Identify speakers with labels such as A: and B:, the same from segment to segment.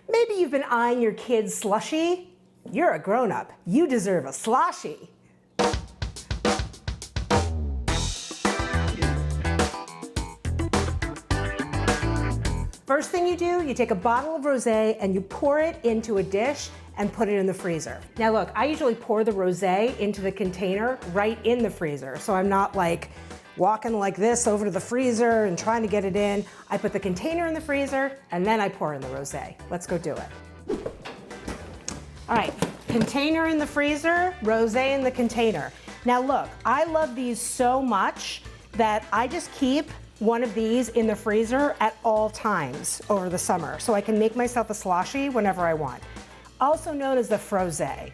A: Maybe you've been eyeing your kid's slushie. You're a grown-up. You deserve a sloshie. First thing you do, you take a bottle of rosé and you pour it into a dish and put it in the freezer. Now look, I usually pour the rosé into the container right in the freezer, so I'm not like walking like this over to the freezer and trying to get it in. I put the container in the freezer and then I pour in the rosé. Let's go do it. All right, container in the freezer, rosé in the container. Now look, I love these so much that I just keep one of these in the freezer at all times over the summer, so I can make myself a sloshie whenever I want. Also known as the frosé,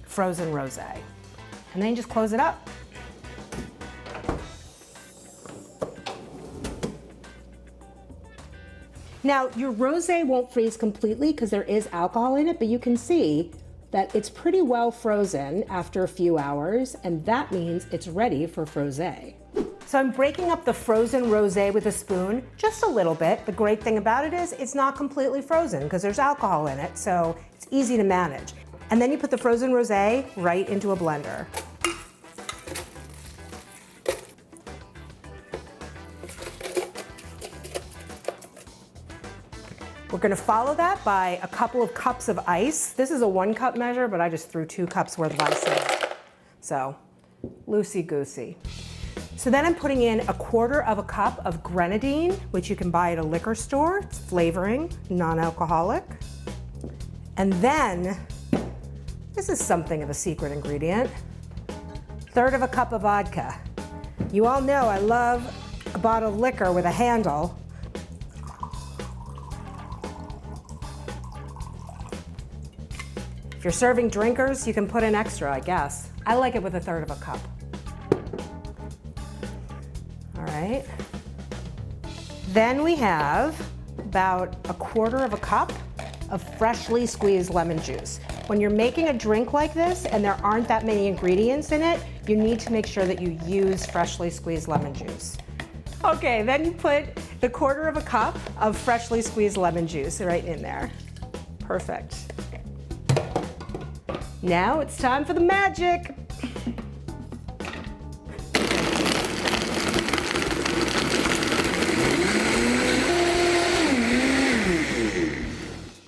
A: frozen rosé. And then you just close it up. Now, your rosé won't freeze completely because there is alcohol in it, but you can see that it's pretty well frozen after a few hours, and that means it's ready for frosé. So I'm breaking up the frozen rosé with a spoon, just a little bit. The great thing about it is it's not completely frozen because there's alcohol in it, so it's easy to manage. And then you put the frozen rosé right into a blender. We're gonna follow that by a couple of cups of ice. This is a 1 cup measure, but I just threw 2 cups worth of ice in. So, loosey-goosey. So then I'm putting in 1/4 cup of grenadine, which you can buy at a liquor store. It's flavoring, non-alcoholic. And then, this is something of a secret ingredient, 1/3 cup of vodka. You all know I love a bottle of liquor with a handle. If you're serving drinkers, you can put in extra, I guess. I like it with 1/3 cup. Right. Then we have about 1/4 cup of freshly squeezed lemon juice. When you're making a drink like this and there aren't that many ingredients in it, you need to make sure that you use freshly squeezed lemon juice. Okay, then you put the 1/4 cup of freshly squeezed lemon juice right in there. Perfect. Now it's time for the magic.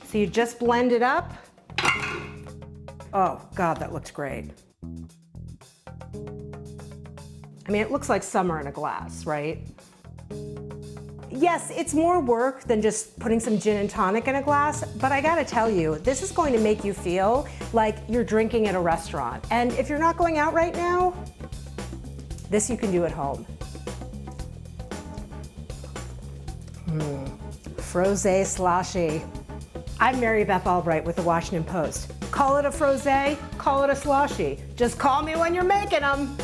A: So you just blend it up. Oh God, that looks great. I mean, it looks like summer in a glass, right? Yes, it's more work than just putting some gin and tonic in a glass, but I gotta tell you, this is going to make you feel like you're drinking at a restaurant. And if you're not going out right now, this you can do at home. Frosé sloshie. I'm Mary Beth Albright with the Washington Post. Call it a frosé, call it a sloshie. Just call me when you're making them.